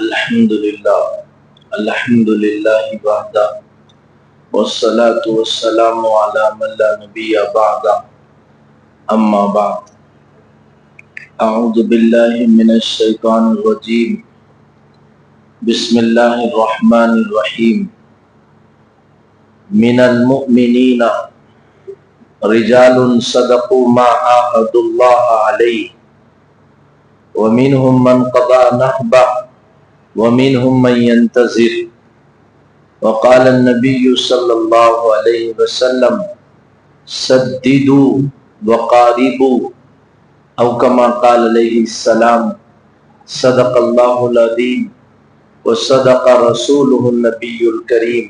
الحمدللہ وحدہ والصلاة والسلام علی من لا نبی بعد اما بعد اعوذ باللہ من الشیطان الرجیم بسم اللہ الرحمن الرحیم من المؤمنین رجال صدقوا ما عاهدوا اللہ علیہ ومنهم من قضى نحبه ومنهم من ينتظر وقال النبي صلى الله عليه وسلم سددوا وقاربوا او كما قال عليه السلام صدق الله العظيم وصدق رسوله النبي الكريم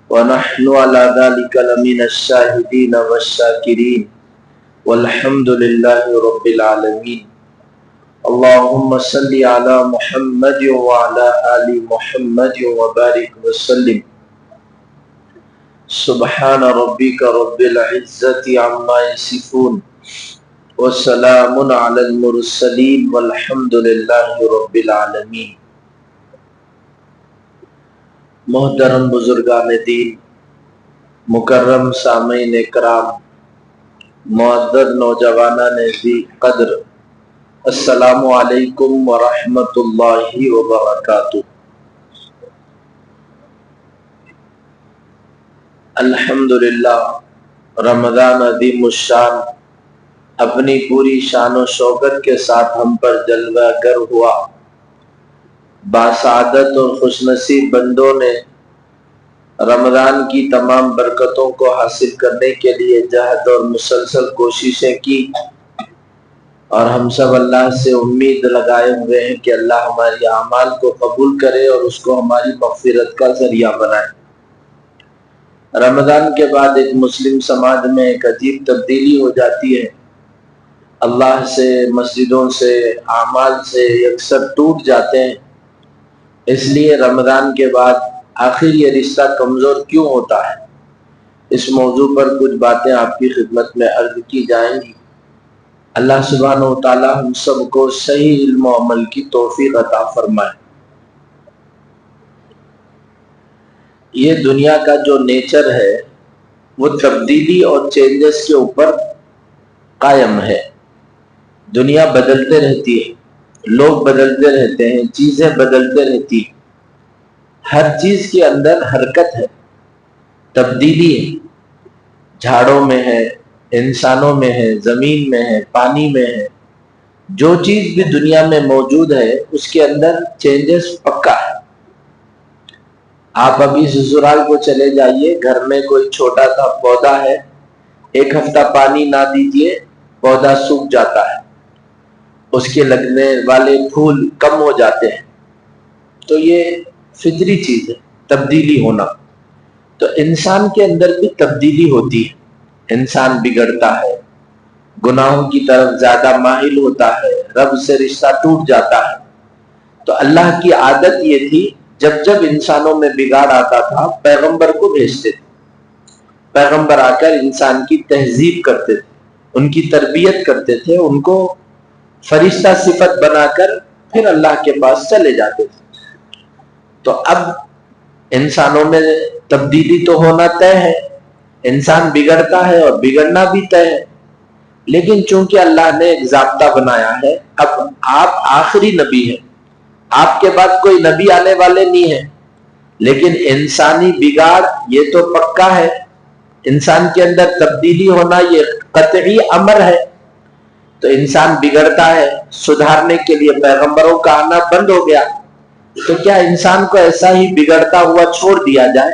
ونحن على ذلك لمن الشاهدين والشاكرين والحمد لله رب العالمين اللهم صل على محمد وعلى آل محمد وبارك وسلم سبحان ربك رب العزة عما يصفون وسلام على المرسلين والحمد لله رب العالمين۔ محترم بزرگان دین، مکرم سامعین کرام، معزز نوجوانان ذی قدر، السلام علیکم ورحمۃ اللہ وبرکاتہ۔ الحمدللہ رمضان عظیم الشان اپنی پوری شان و شوکت کے ساتھ ہم پر جلوہ گر ہوا۔ باسعادت اور خوش نصیب بندوں نے رمضان کی تمام برکتوں کو حاصل کرنے کے لیے جہد اور مسلسل کوششیں کی، اور ہم سب اللہ سے امید لگائے ہوئے ہیں کہ اللہ ہماری اعمال کو قبول کرے اور اس کو ہماری مغفرت کا ذریعہ بنائے۔ رمضان کے بعد ایک مسلم سماج میں ایک عجیب تبدیلی ہو جاتی ہے۔ اللہ سے، مسجدوں سے، اعمال سے اکثر ٹوٹ جاتے ہیں۔ اس لیے رمضان کے بعد آخر یہ رشتہ کمزور کیوں ہوتا ہے، اس موضوع پر کچھ باتیں آپ کی خدمت میں عرض کی جائیں گی۔ اللہ سبحانہ و تعالی ہم سب کو صحیح علم و عمل کی توفیق عطا فرمائے۔ یہ دنیا کا جو نیچر ہے وہ تبدیلی اور چینجز کے اوپر قائم ہے۔ دنیا بدلتے رہتی ہے، لوگ بدلتے رہتے ہیں، چیزیں بدلتے رہتی ہیں، ہر چیز کے اندر حرکت ہے، تبدیلی ہے۔ جھاڑوں میں ہے، انسانوں میں ہے، زمین میں ہے، پانی میں ہے، جو چیز بھی دنیا میں موجود ہے اس کے اندر چینجز پکا ہے۔ آپ ابھی سسرال کو چلے جائیے، گھر میں کوئی چھوٹا سا پودا ہے، ایک ہفتہ پانی نہ دیجیے پودا سوکھ جاتا ہے، اس کے لگنے والے پھول کم ہو جاتے ہیں۔ تو یہ فطری چیز ہے، تبدیلی ہونا۔ تو انسان کے اندر بھی تبدیلی ہوتی ہے، انسان بگڑتا ہے، گناہوں کی طرف زیادہ مائل ہوتا ہے، رب سے رشتہ ٹوٹ جاتا ہے۔ تو اللہ کی عادت یہ تھی، جب جب انسانوں میں بگاڑ آتا تھا پیغمبر کو بھیجتے تھے۔ پیغمبر آ کر انسان کی تہذیب کرتے تھے، ان کی تربیت کرتے تھے، ان کو فرشتہ صفت بنا کر پھر اللہ کے پاس چلے جاتے تھے۔ تو اب انسانوں میں تبدیلی تو ہونا طے ہے، انسان بگڑتا ہے اور بگڑنا بھی طے ہے، لیکن چونکہ اللہ نے ایک ضابطہ بنایا ہے، اب آپ آخری نبی ہیں، آپ کے بعد کوئی نبی آنے والے نہیں ہیں، لیکن انسانی بگاڑ یہ تو پکا ہے، انسان کے اندر تبدیلی ہونا یہ قطعی امر ہے۔ تو انسان بگڑتا ہے، سدھارنے کے لیے پیغمبروں کا آنا بند ہو گیا، تو کیا انسان کو ایسا ہی بگڑتا ہوا چھوڑ دیا جائے؟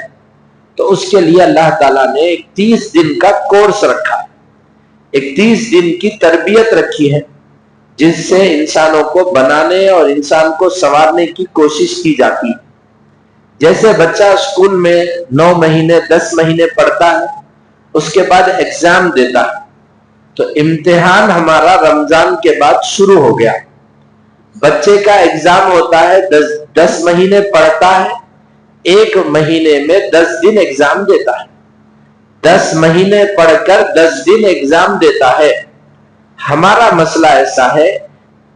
تو اس کے لیے اللہ تعالیٰ نے ایک 30 دن کا کورس رکھا ہے، ایک 30 دن کی تربیت رکھی ہے، جس سے انسانوں کو بنانے اور انسان کو سنوارنے کی کوشش کی جاتی ہے۔ جیسے بچہ اسکول میں 9 مہینے 10 مہینے پڑھتا ہے، اس کے بعد ایگزام دیتا ہے، تو امتحان ہمارا رمضان کے بعد شروع ہو گیا۔ بچے کا ایگزام ہوتا ہے، 10 مہینے پڑھتا ہے، 1 مہینے میں 10 دن ایگزام دیتا ہے، 10 مہینے پڑھ کر 10 دن ایگزام دیتا ہے۔ ہمارا مسئلہ ایسا ہے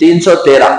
313।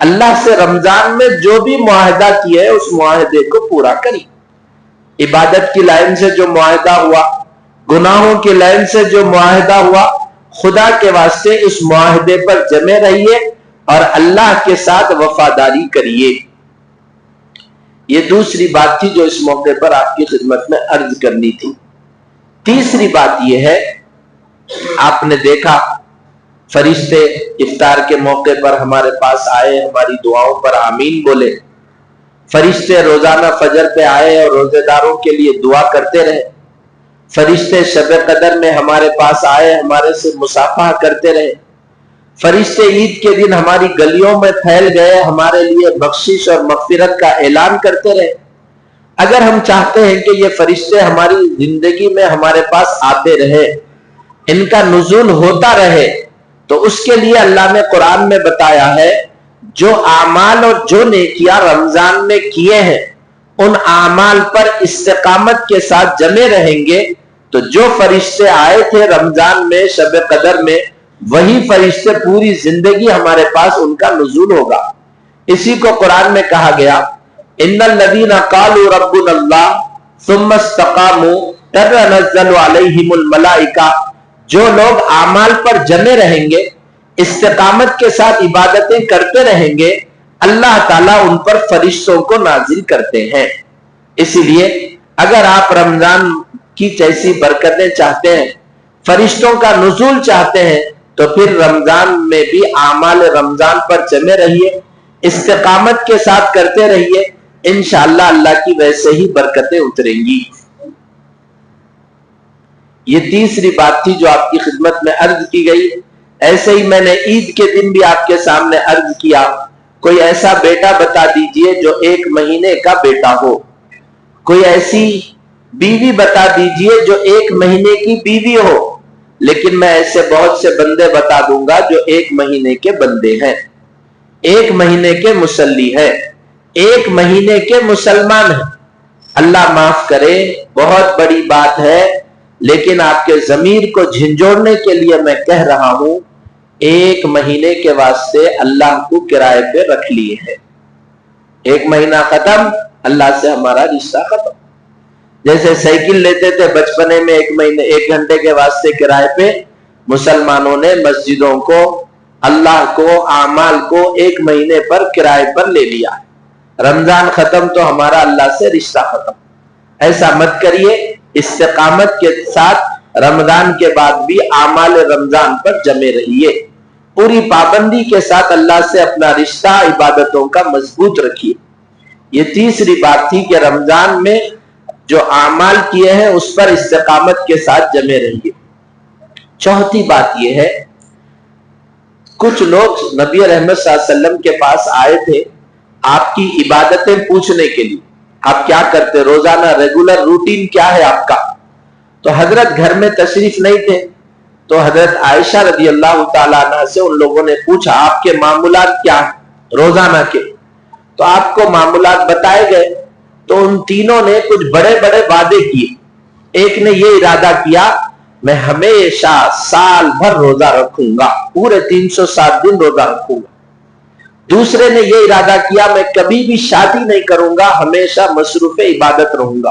اللہ سے رمضان میں جو بھی معاہدہ کیا ہے اس معاہدے کو پورا کری. عبادت کی لائن سے جو معاہدہ ہوا، گناہوں کی لائن سے جو معاہدہ ہوا، خدا کے واسطے اس معاہدے پر جمے رہیے اور اللہ کے ساتھ وفاداری کریے. یہ دوسری بات تھی جو اس موقع پر آپ کی خدمت میں عرض کرنی تھی. تیسری بات یہ ہے، آپ نے دیکھا فرشتے افطار کے موقع پر ہمارے پاس آئے، ہماری دعاؤں پر آمین بولے. فرشتے روزانہ فجر پہ آئے اور روزے داروں کے لیے دعا کرتے رہے. فرشتے شب قدر میں ہمارے پاس آئے، ہمارے سے مصافحہ کرتے رہے. فرشتے عید کے دن ہماری گلیوں میں پھیل گئے، ہمارے لیے بخشش اور مغفرت کا اعلان کرتے رہے. اگر ہم چاہتے ہیں کہ یہ فرشتے ہماری زندگی میں ہمارے پاس آتے رہے، ان کا نزول ہوتا رہے، تو اس کے لیے اللہ نے قرآن میں بتایا ہے جو اعمال اور جو نیکیاں رمضان میں کیے ہیں ان اعمال پر استقامت کے ساتھ جمے رہیں گے تو جو فرشتے آئے تھے رمضان میں شب قدر میں وہی فرشتے پوری زندگی ہمارے پاس ان کا نزول ہوگا. اسی کو قرآن میں کہا گیا ان الذین قالوا ربنا اللہ ثم استقاموا تتنزل علیہم الملائکہ. جو لوگ اعمال پر جمے رہیں گے، استقامت کے ساتھ عبادتیں کرتے رہیں گے، اللہ تعالیٰ ان پر فرشتوں کو نازل کرتے ہیں. اسی لیے اگر آپ رمضان کی جیسی برکتیں چاہتے ہیں، فرشتوں کا نزول چاہتے ہیں، تو پھر رمضان میں بھی اعمال رمضان پر جمے رہیے، استقامت کے ساتھ کرتے رہیے، انشاءاللہ اللہ کی ویسے ہی برکتیں اتریں گی. یہ تیسری بات تھی جو آپ کی خدمت میں عرض کی گئی. ایسے ہی میں نے عید کے دن بھی آپ کے سامنے عرض کیا، کوئی ایسا بیٹا بتا دیجئے جو 1 مہینے کا بیٹا ہو، کوئی ایسی بیوی بتا دیجئے جو 1 مہینے کی بیوی ہو. لیکن میں ایسے بہت سے بندے بتا دوں گا جو 1 مہینے کے بندے ہیں، 1 مہینے کے مصلی ہیں، 1 مہینے کے مسلمان ہیں. اللہ معاف کرے، بہت بڑی بات ہے، لیکن آپ کے ضمیر کو جھنجھوڑنے کے لیے میں کہہ رہا ہوں 1 مہینے کے واسطے اللہ کو کرائے پہ رکھ لیے ہیں. 1 مہینہ ختم، اللہ سے ہمارا رشتہ ختم. جیسے سائیکل لیتے تھے بچپنے میں 1 گھنٹے کے واسطے کرائے پہ، مسلمانوں نے مسجدوں کو، اللہ کو، اعمال کو 1 مہینے پر کرائے پر لے لیا. رمضان ختم تو ہمارا اللہ سے رشتہ ختم. ایسا مت کریے. استقامت کے ساتھ رمضان کے بعد بھی اعمال رمضان پر جمے رہیے. پوری پابندی کے ساتھ اللہ سے اپنا رشتہ عبادتوں کا مضبوط رکھیے. یہ تیسری بات تھی کہ رمضان میں جو اعمال کیے ہیں اس پر استقامت کے ساتھ جمے رہیے. چوتھی بات یہ ہے، کچھ لوگ نبی رحمت صلی اللہ علیہ وسلم کے پاس آئے تھے آپ کی عبادتیں پوچھنے کے لیے. آپ کیا کرتے، روزانہ ریگولر روٹین کیا ہے آپ کا؟ تو حضرت گھر میں تشریف نہیں تھے، تو حضرت عائشہ رضی اللہ تعالیٰ عنہ سے ان لوگوں نے پوچھا آپ کے معمولات کیا ہیں روزانہ کے؟ تو آپ کو معمولات بتائے گئے. تو ان تینوں نے کچھ بڑے بڑے وعدے کیے. ایک نے یہ ارادہ کیا میں ہمیشہ سال بھر روزہ رکھوں گا، پورے 360 دن روزہ رکھوں گا. دوسرے نے یہ ارادہ کیا میں کبھی بھی شادی نہیں کروں گا، ہمیشہ مصروف عبادت رہوں گا.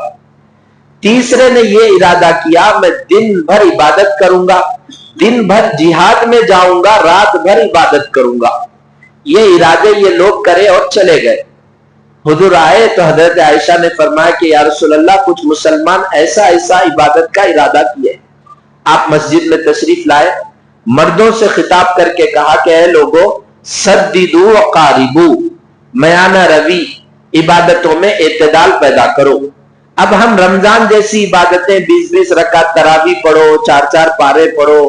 تیسرے نے یہ ارادہ کیا میں دن بھر عبادت کروں گا، دن بھر جہاد میں جاؤں گا، رات بھر عبادت کروں گا. یہ ارادے یہ لوگ کرے اور چلے گئے. حضور آئے تو حضرت عائشہ نے فرمایا کہ یا رسول اللہ کچھ مسلمان ایسا عبادت کا ارادہ کیے. آپ مسجد میں تشریف لائے، مردوں سے خطاب کر کے کہا کہ اے لوگوں سددو وقاربو، میانہ روی، عبادتوں میں اعتدال پیدا کرو. اب ہم رمضان جیسی عبادتیں 20 رکعت تراویح پڑھو، 4 پارے پڑھو،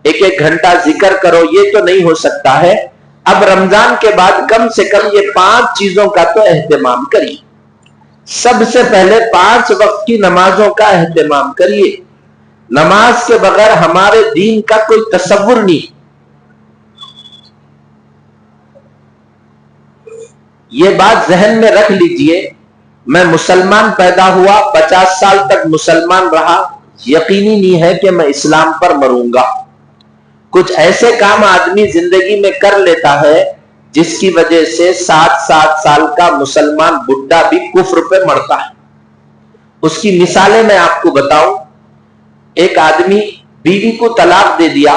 1 گھنٹہ ذکر کرو، یہ تو نہیں ہو سکتا ہے. اب رمضان کے بعد کم سے کم یہ 5 چیزوں کا تو اہتمام کریے. سب سے پہلے 5 وقت کی نمازوں کا اہتمام کریے. نماز کے بغیر ہمارے دین کا کوئی تصور نہیں. یہ بات ذہن میں رکھ لیجئے، میں مسلمان پیدا ہوا، 50 سال تک مسلمان رہا، یقینی نہیں ہے کہ میں اسلام پر مروں گا. کچھ ایسے کام آدمی زندگی میں کر لیتا ہے جس کی وجہ سے 7 سال کا مسلمان بڈھا بھی کفر پہ مرتا ہے۔ اس کی مثالیں میں آپ کو بتاؤں، ایک آدمی بیوی کو طلاق دے دیا،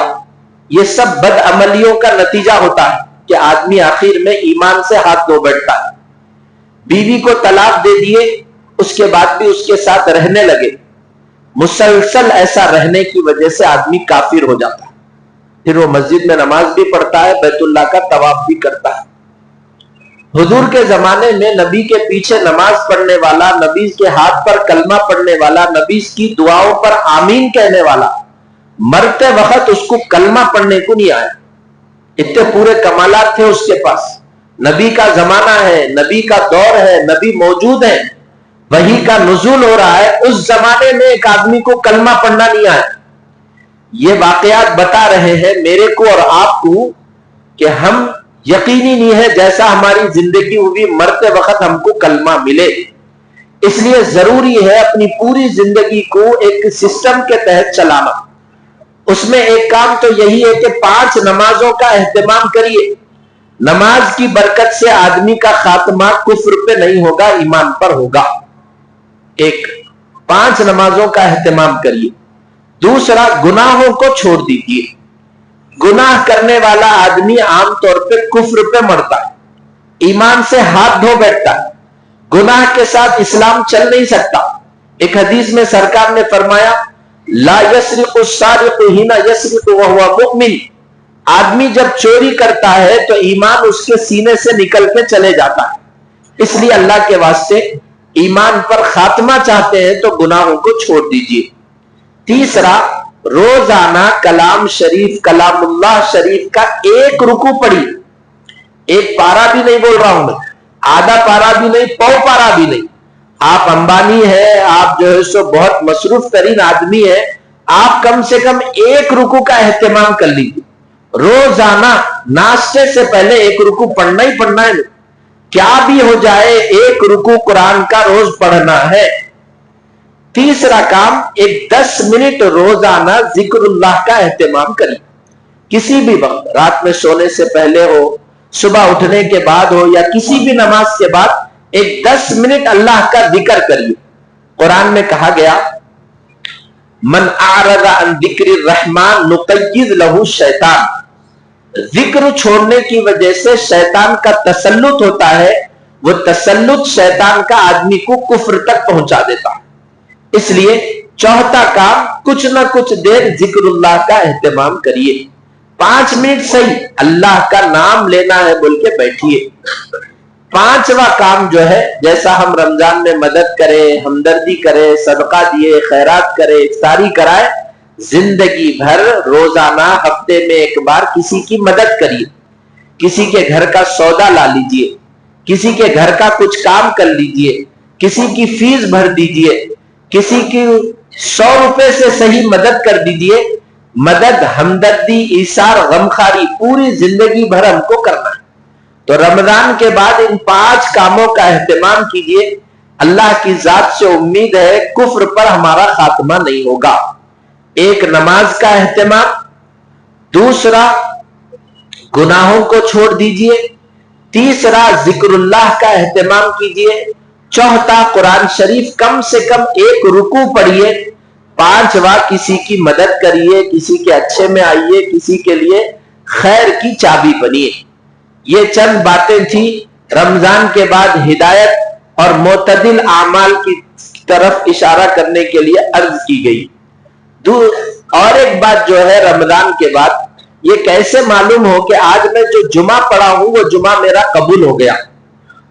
یہ سب بد عملیوں کا نتیجہ ہوتا ہے کہ آدمی آخر میں ایمان سے ہاتھ دھو بیٹھتا ہے۔ بیوی کو طلاق دے دیے، اس کے بعد بھی اس کے ساتھ رہنے لگے، مسلسل ایسا رہنے کی وجہ سے آدمی کافر ہو جاتا ہے، پھر وہ مسجد میں نماز بھی پڑھتا ہے، بیت اللہ کا طواف بھی کرتا ہے۔ حضور کے زمانے میں نبی کے پیچھے نماز پڑھنے والا، نبی کے ہاتھ پر کلمہ پڑھنے والا، نبی کی دعاؤں پر آمین کہنے والا، مرتے وقت اس کو کلمہ پڑھنے کو نہیں آیا۔ اتنے پورے کمالات تھے اس کے پاس، نبی کا زمانہ ہے، نبی کا دور ہے، نبی موجود ہے، وحی کا نزول ہو رہا ہے، اس زمانے میں ایک آدمی کو کلمہ پڑھنا نہیں آیا۔ یہ واقعات بتا رہے ہیں میرے کو اور آپ کو کہ ہم یقینی نہیں ہے جیسا ہماری زندگی ہوئی مرتے وقت ہم کو کلمہ ملے۔ اس لیے ضروری ہے اپنی پوری زندگی کو ایک سسٹم کے تحت چلانا۔ اس میں ایک کام تو یہی ہے کہ 5 نمازوں کا اہتمام کریے، نماز کی برکت سے آدمی کا خاتمہ کفر پہ نہیں ہوگا، ایمان پر ہوگا۔ 5 نمازوں کا اہتمام کریے۔ دوسرا، گناہوں کو چھوڑ دیجیے۔ گناہ کرنے والا آدمی عام طور پہ کفر پہ مرتا ہے، ایمان سے ہاتھ دھو بیٹھتا ہے، گناہ کے ساتھ اسلام چل نہیں سکتا۔ ایک حدیث میں سرکار نے فرمایا، لا یسرق السارق حین یسرق وہو مؤمن، آدمی جب چوری کرتا ہے تو ایمان اس کے سینے سے نکل کے چلے جاتا ہے۔ اس لیے اللہ کے واسطے ایمان پر خاتمہ چاہتے ہیں تو گناہوں کو چھوڑ دیجیے۔ تیسرا، روزانہ کلام شریف، کلام اللہ شریف کا 1 رکوع پڑھی، 1 پارا بھی نہیں بول رہا ہوں میں، آدھا پارا بھی نہیں، پاؤ پارا بھی نہیں۔ آپ امبانی ہے، آپ جو ہے سو بہت مصروف ترین آدمی ہے، آپ کم سے کم 1 رکوع کا اہتمام کر لیجیے۔ روزانہ ناشتے سے پہلے 1 رکوع پڑھنا ہی پڑھنا ہے، کیا بھی ہو جائے 1 رکوع قرآن کا روز پڑھنا ہے۔ تیسرا کام، 10 منٹ روزانہ ذکر اللہ کا اہتمام کریے، کسی بھی وقت، رات میں سونے سے پہلے ہو، صبح اٹھنے کے بعد ہو، یا کسی بھی نماز کے بعد 10 منٹ اللہ کا ذکر کریے۔ قرآن میں کہا گیا، من اعرض عن ذکر الرحمن نقید لہ شیطان، ذکر چھوڑنے کی وجہ سے شیطان کا تسلط ہوتا ہے، وہ تسلط شیطان کا آدمی کو کفر تک پہنچا دیتا ہے۔ اس لیے چوتھا کام، کچھ نہ کچھ دیر ذکر اللہ کا اہتمام کریے، 5 منٹ صحیح اللہ کا نام لینا ہے بول کے بیٹھیے۔ 5واں کام جو ہے، جیسا ہم رمضان میں مدد کرے، ہمدردی کرے، صدقہ دیے، خیرات کرے، افطاری کرائے، زندگی بھر روزانہ ہفتے میں 1 بار کسی کی مدد کریے، کسی کے گھر کا سودا لا لیجئے، کسی کے گھر کا کچھ کام کر لیجئے، کسی کی فیس بھر دیجئے، کسی کی 100 روپے سے صحیح مدد کر دیجئے۔ مدد، ہمدردی، ایثار، غمخاری پوری زندگی بھر ہم کو کرنا ہے۔ تو رمضان کے بعد ان 5 کاموں کا اہتمام کیجئے، اللہ کی ذات سے امید ہے کفر پر ہمارا خاتمہ نہیں ہوگا۔ 1 نماز کا اہتمام، دوسرا گناہوں کو چھوڑ دیجئے، تیسرا ذکر اللہ کا اہتمام کیجئے، چوتھا قرآن شریف کم سے کم 1 رکوع پڑھیے، 5واں کسی کی مدد کریے، کسی کے اچھے میں آئیے، کسی کے لیے خیر کی چابی بنیے۔ یہ چند باتیں تھی رمضان کے بعد ہدایت اور معتدل اعمال کی طرف اشارہ کرنے کے لیے عرض کی گئی۔ اور ایک بات جو ہے، رمضان کے بعد یہ کیسے معلوم ہو کہ آج میں جو جمعہ پڑھا ہوں وہ جمعہ میرا قبول ہو گیا،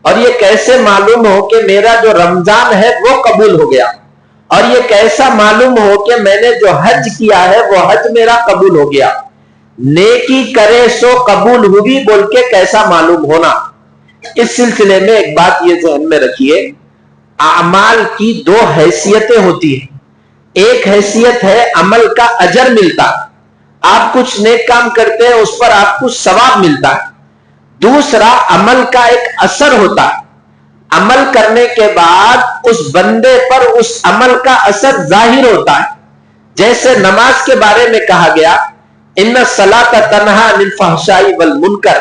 اور یہ کیسے معلوم ہو کہ میرا جو رمضان ہے وہ قبول ہو گیا، اور یہ کیسا معلوم ہو کہ میں نے جو حج کیا ہے وہ حج میرا قبول ہو گیا۔ نیکی کرے سو قبول ہوئی بول کے کیسا معلوم ہونا۔ اس سلسلے میں ایک بات یہ ذہن میں رکھیے، اعمال کی 2 حیثیتیں ہوتی ہیں۔ ایک حیثیت ہے عمل کا اجر ملتا، آپ کچھ نیک کام کرتے ہیں اس پر آپ کو ثواب ملتا ہے۔ دوسرا، عمل کا ایک اثر ہوتا ہے، عمل کرنے کے بعد اس بندے پر اس عمل کا اثر ظاہر ہوتا ہے۔ جیسے نماز کے بارے میں کہا گیا، ان الصلاۃ تنہی عن الفحشاء والمنکر،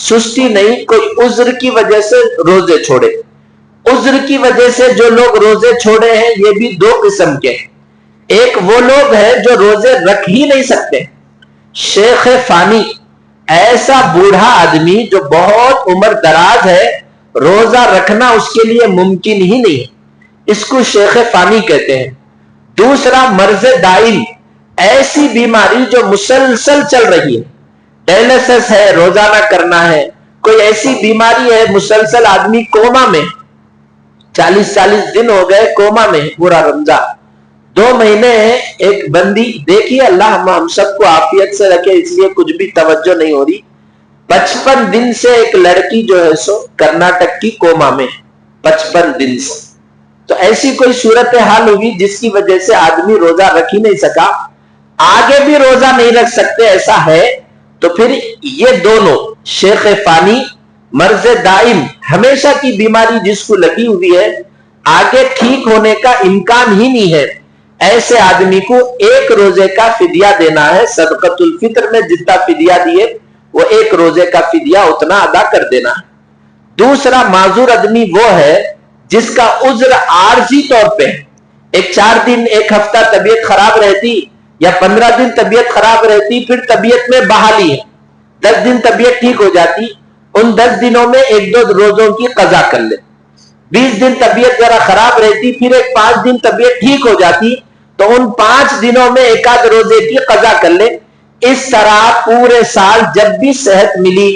سستی نہیں, کوئی عذر کی وجہ سے روزے چھوڑے. عذر کی وجہ سے جو لوگ روزے چھوڑے ہیں یہ بھی دو قسم کے ہیں. ایک وہ لوگ ہیں جو روزے رکھ ہی نہیں سکتے. شیخ فانی, ایسا بوڑھا آدمی جو بہت عمر دراز ہے, روزہ رکھنا اس کے لیے ممکن ہی نہیں, اس کو شیخ فانی کہتے ہیں. دوسرا مرض دائم, ایسی بیماری جو مسلسل چل رہی ہے, ڈائلسس ہے, روزانہ کرنا ہے. کوئی ایسی بیماری ہے مسلسل آدمی کوما میں, 40 دن ہو گئے کوما میں, پورا رمضان 2 مہینے ہیں. ایک بندی, دیکھیے اللہ ہم سب کو عافیت سے رکھے, اس لیے کچھ بھی توجہ نہیں ہو رہی. 55 دن سے ایک لڑکی جو ہے سو کرناٹک کی کوما میں, 55 دن سے. تو ایسی کوئی صورتحال ہوئی جس کی وجہ سے آدمی روزہ رکھ ہی نہیں سکا, آگے بھی روزہ نہیں رکھ سکتے, ایسا ہے. تو پھر یہ دونوں, شیخ فانی, مرض دائم, ہمیشہ کی بیماری جس کو لگی ہوئی ہے, آگے ٹھیک ہونے کا امکان ہی نہیں ہے, ایسے آدمی کو ایک روزے کا فدیہ دینا ہے. صدقۃ الفطر میں جتنا فدیہ دیے وہ ایک روزے کا فدیہ اتنا ادا کر دینا ہے. دوسرا معذور آدمی وہ ہے جس کا عذر عارضی طور پہ, ایک 4 دن 1 ہفتہ طبیعت خراب رہتی یا 15 دن طبیعت خراب رہتی, پھر طبیعت میں بحالی ہے, 10 دن طبیعت ٹھیک ہو جاتی, ان 10 دنوں میں 1-2 روزوں کی قضا کر لے. 20 دن طبیعت ذرا خراب رہتی, پھر ایک 5 دن طبیعت ٹھیک ہو جاتی, تو ان 5 دنوں میں 1 روزے کی قضا کر لے. اس طرح پورے سال جب بھی صحت ملی,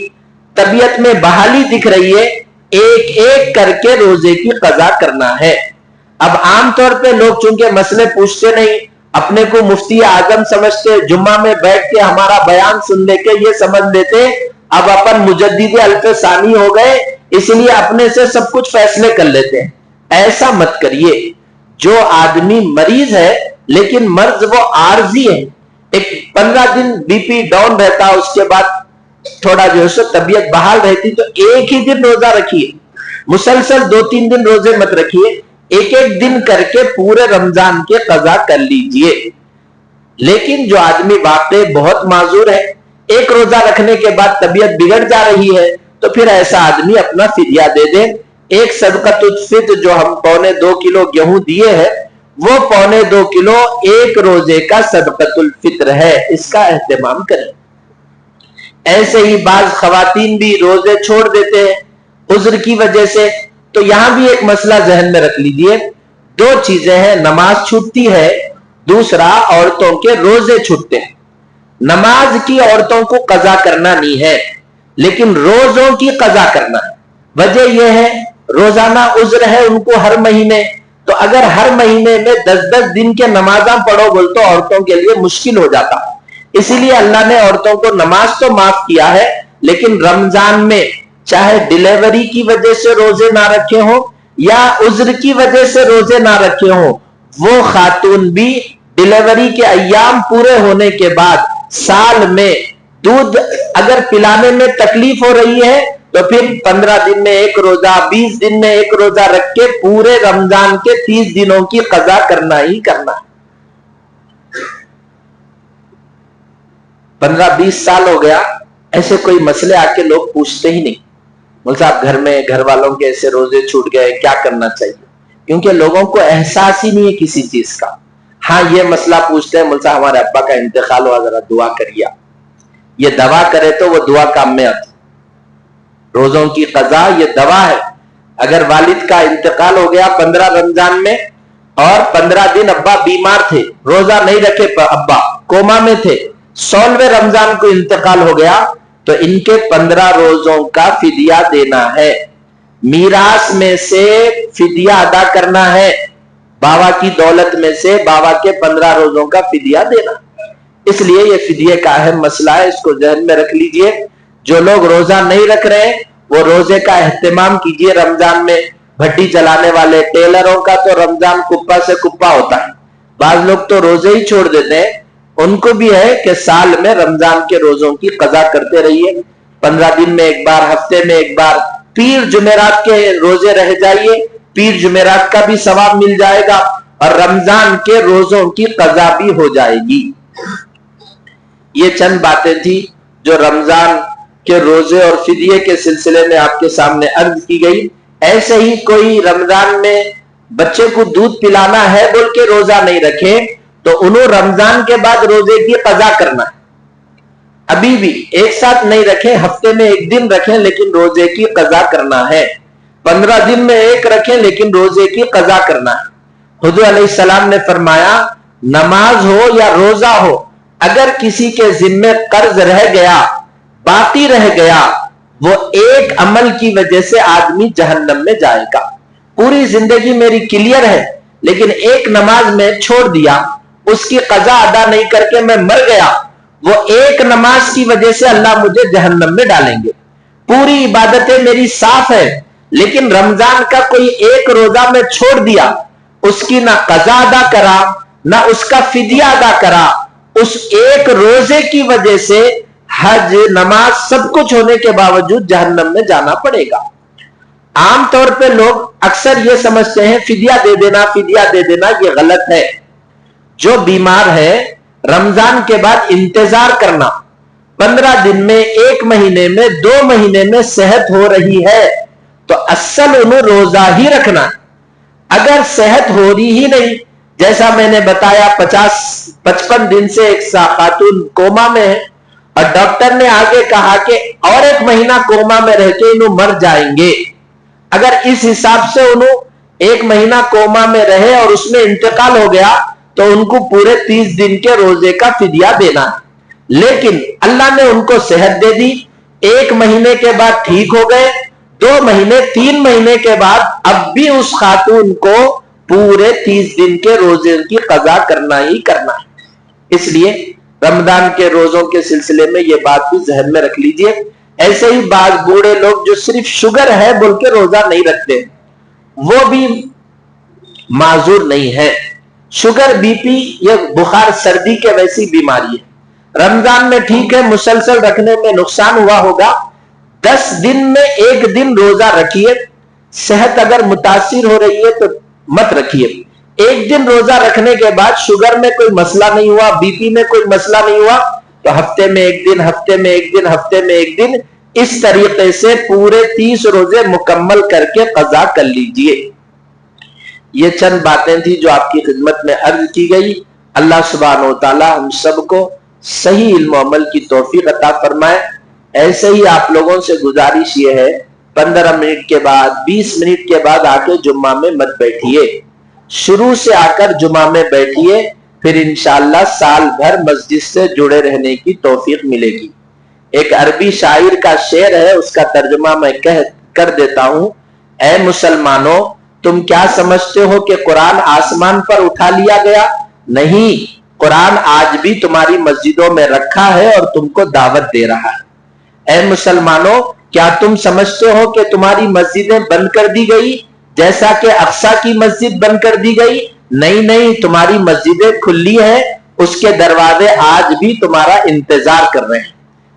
طبیعت میں بحالی دکھ رہی ہے, ایک ایک کر کے روزے کی قضا کرنا ہے. اب عام طور پہ لوگ چونکہ مسئلے پوچھتے نہیں, اپنے کو مفتی اعظم سمجھتے, جمعہ میں بیٹھ کے ہمارا بیان سن لے کے یہ سمجھ لیتے اب اپن مجدد الف ثانی ہو گئے, اس لیے اپنے سے سب کچھ فیصلے کر لیتے ہیں. ایسا مت کریے. جو آدمی مریض ہے لیکن مرض وہ عارضی ہے, ایک 15 دن بی پی ڈاؤن رہتا, اس کے بعد تھوڑا جو ہے طبیعت بحال رہتی, تو ایک ہی دن روزہ رکھیے, مسلسل 2-3 دن روزے مت رکھیے, ایک ایک دن کر کے پورے رمضان کے قضا کر لیجئے. لیکن جو آدمی واقعی بہت معذور ہے, ایک روزہ رکھنے کے بعد طبیعت بگڑ جا رہی ہے, تو پھر ایسا آدمی اپنا فدیہ دے دے. ایک صدقۃ الفطر جو ہم 2.25 کلو گیہوں دیے ہیں, وہ 2.25 کلو ایک روزے کا صدقۃ الفطر ہے, اس کا اہتمام کریں. ایسے ہی بعض خواتین بھی روزے چھوڑ دیتے ہیں عذر کی وجہ سے, تو یہاں بھی ایک مسئلہ ذہن میں رکھ لیجئے. 2 چیزیں ہیں, نماز چھوٹتی ہے, دوسرا عورتوں کے روزے چھوٹتے ہیں. نماز کی عورتوں کو قضا کرنا نہیں ہے, لیکن روزوں کی قضا کرنا ہے. وجہ یہ ہے روزانہ عذر ہے ان کو ہر مہینے, تو اگر ہر مہینے میں 10-10 دن کے نمازاں پڑھو بول تو عورتوں کے لیے مشکل ہو جاتا. اسی لیے اللہ نے عورتوں کو نماز تو معاف کیا ہے, لیکن رمضان میں چاہے ڈیلیوری کی وجہ سے روزے نہ رکھے ہوں یا عذر کی وجہ سے روزے نہ رکھے ہوں, وہ خاتون بھی ڈیلیوری کے ایام پورے ہونے کے بعد سال میں دودھ اگر پلانے میں تکلیف ہو رہی ہے تو پھر 15 دن میں 1 روزہ, 20 دن میں 1 روزہ رکھ کے پورے رمضان کے 30 دنوں کی قضا کرنا ہی کرنا. 15-20 سال ہو گیا, ایسے کوئی مسئلے آ کے لوگ پوچھتے ہی نہیں, مول صاحب گھر میں گھر والوں کے ایسے روزے چھوٹ گئے, کیا کرنا چاہیے؟ کیونکہ لوگوں کو احساس ہی نہیں ہے کسی چیز کا. ہاں یہ مسئلہ پوچھتے ہیں, مول صاحب ہمارے ابا کا انتقال ہوا, ذرا دعا کریے. یہ دوا کرے تو وہ دعا کام میں آتی. روزوں کی قضا یہ دوا ہے. اگر والد کا انتقال ہو گیا 15 رمضان میں اور 15 دن ابا بیمار تھے, روزہ نہیں رکھے, ابا کوما میں تھے, 16ویں رمضان کو انتقال ہو گیا, تو ان کے 15 روزوں کا فدیہ دینا ہے. میراث میں سے فدیہ ادا کرنا ہے, بابا کی دولت میں سے بابا کے 15 روزوں کا فدیہ دینا. اس لیے یہ فدیے کا اہم مسئلہ ہے, اس کو ذہن میں رکھ لیجئے. جو لوگ روزہ نہیں رکھ رہے وہ روزے کا اہتمام کیجئے. رمضان میں بھٹی چلانے والے ٹیلروں کا تو رمضان کپا سے کپا ہوتا ہے, بعض لوگ تو روزے ہی چھوڑ دیتے ہیں. ان کو بھی ہے کہ سال میں رمضان کے روزوں کی قضا کرتے رہیے, 15 دن میں 1 بار, ہفتے میں 1 بار. پیر جمعرات کے روزے رہ جائیے, پیر جمعرات کا بھی ثواب مل جائے گا اور رمضان کے روزوں کی قضا بھی ہو جائے گی. یہ چند باتیں تھی جو رمضان کہ روزے اور فدیے کے سلسلے میں آپ کے سامنے عرض کی گئی، ایسے ہی کوئی رمضان میں بچے کو دودھ پلانا ہے بول کے روزہ نہیں رکھے تو انہوں رمضان کے بعد روزے کی قضا کرنا ہے۔ ابھی بھی ایک ساتھ نہیں رکھیں، ہفتے میں ایک دن رکھیں لیکن روزے کی قضا کرنا ہے، 15 دن میں ایک رکھیں لیکن روزے کی قضا کرنا ہے۔ حضور علیہ السلام نے فرمایا نماز ہو یا روزہ ہو، اگر کسی کے ذمے قرض رہ گیا، باقی رہ گیا، وہ ایک عمل کی وجہ سے آدمی جہنم میں جائے گا۔ پوری زندگی میری کلیئر ہے لیکن ایک نماز میں چھوڑ دیا، اس کی قضا ادا نہیں کر کے میں مر گیا، وہ ایک نماز کی وجہ سے اللہ مجھے جہنم میں ڈالیں گے۔ پوری عبادتیں میری صاف ہے لیکن رمضان کا کوئی ایک روزہ میں چھوڑ دیا، اس کی نہ قضا ادا کرا نہ اس کا فدیہ ادا کرا، اس ایک روزے کی وجہ سے حج، نماز سب کچھ ہونے کے باوجود جہنم میں جانا پڑے گا۔ عام طور پہ لوگ اکثر یہ سمجھتے ہیں فدیہ دے دینا، فدیہ دے دینا، یہ غلط ہے۔ جو بیمار ہے رمضان کے بعد انتظار کرنا، 15 دن میں، ایک مہینے میں، 2 مہینے میں صحت ہو رہی ہے تو اصل انہوں روزہ ہی رکھنا۔ اگر صحت ہو رہی ہی نہیں، جیسا میں نے بتایا 55 دن سے ایک خاتون کوما میں ہے اور ڈاکٹر نے آگے کہا کہ اور ایک مہینہ کوما میں رہ کے انہوں مر جائیں گے، اگر اس حساب سے انہوں ایک مہینہ کوما میں رہے اور اس میں انتقال ہو گیا تو ان کو پورے 30 دن کے روزے کا فدیہ دینا ہے۔ لیکن اللہ نے ان کو صحت دے دی، ایک مہینے کے بعد ٹھیک ہو گئے، 2 مہینے، 3 مہینے کے بعد اب بھی اس خاتون کو پورے 30 دن کے روزے کی قضا کرنا ہی کرنا ہے۔ اس لیے رمضان کے روزوں کے سلسلے میں یہ بات بھی ذہن میں رکھ لیجئے۔ ایسے ہی بعض بوڑھے لوگ جو صرف شوگر ہے بول کے روزہ نہیں رکھتے، وہ بھی معذور نہیں ہے۔ شوگر، بی پی، یہ بخار، سردی کے ویسی بیماری ہے، رمضان میں ٹھیک ہے مسلسل رکھنے میں نقصان ہوا ہوگا، 10 دن میں ایک دن روزہ رکھیے۔ صحت اگر متاثر ہو رہی ہے تو مت رکھیے۔ ایک دن روزہ رکھنے کے بعد شوگر میں کوئی مسئلہ نہیں ہوا، بی پی میں کوئی مسئلہ نہیں ہوا تو ہفتے میں ایک دن، ہفتے میں ایک دن، ہفتے میں ایک دن، اس طریقے سے پورے 30 روزے مکمل کر کے قضا کر لیجئے۔ یہ چند باتیں تھی جو آپ کی خدمت میں عرض کی گئی۔ اللہ سبحانہ وتعالی ہم سب کو صحیح علم و عمل کی توفیق عطا فرمائے۔ ایسے ہی آپ لوگوں سے گزارش یہ ہے 15 منٹ کے بعد، 20 منٹ کے بعد آ کے جمعہ میں مت بیٹھیے، شروع سے آ کر جمعہ میں بیٹھیے، پھر انشاءاللہ سال بھر مسجد سے جڑے رہنے کی توفیق ملے گی۔ ایک عربی شاعر کا شعر ہے، اس کا ترجمہ میں کر دیتا ہوں۔ اے مسلمانوں، تم کیا سمجھتے ہو کہ قرآن آسمان پر اٹھا لیا گیا؟ نہیں، قرآن آج بھی تمہاری مسجدوں میں رکھا ہے اور تم کو دعوت دے رہا ہے۔ اے مسلمانوں، کیا تم سمجھتے ہو کہ تمہاری مسجدیں بند کر دی گئی جیسا کہ اقصی کی مسجد بند کر دی گئی؟ نہیں نہیں، تمہاری مسجدیں کھلی ہیں، اس کے دروازے آج بھی تمہارا انتظار کر رہے ہیں۔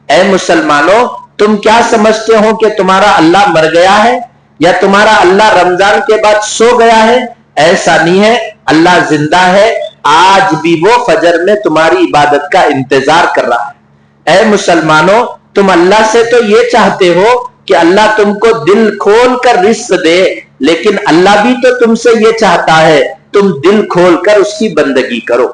اے مسلمانوں، تم کیا سمجھتے ہو کہ تمہارا اللہ مر گیا ہے یا تمہارا اللہ رمضان کے بعد سو گیا ہے؟ ایسا نہیں ہے، اللہ زندہ ہے، آج بھی وہ فجر میں تمہاری عبادت کا انتظار کر رہا ہے۔ اے مسلمانوں، تم اللہ سے تو یہ چاہتے ہو کہ اللہ تم کو دل کھول کر رزق دے، لیکن اللہ بھی تو تم سے یہ چاہتا ہے تم دل کھول کر اس کی بندگی کرو۔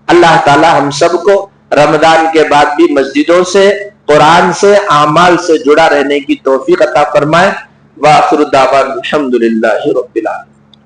اللہ تعالی ہم سب کو رمضان کے بعد بھی مسجدوں سے، قرآن سے، اعمال سے جڑا رہنے کی توفیق عطا فرمائے۔ وآخر دعوانا الحمدللہ رب العالمین۔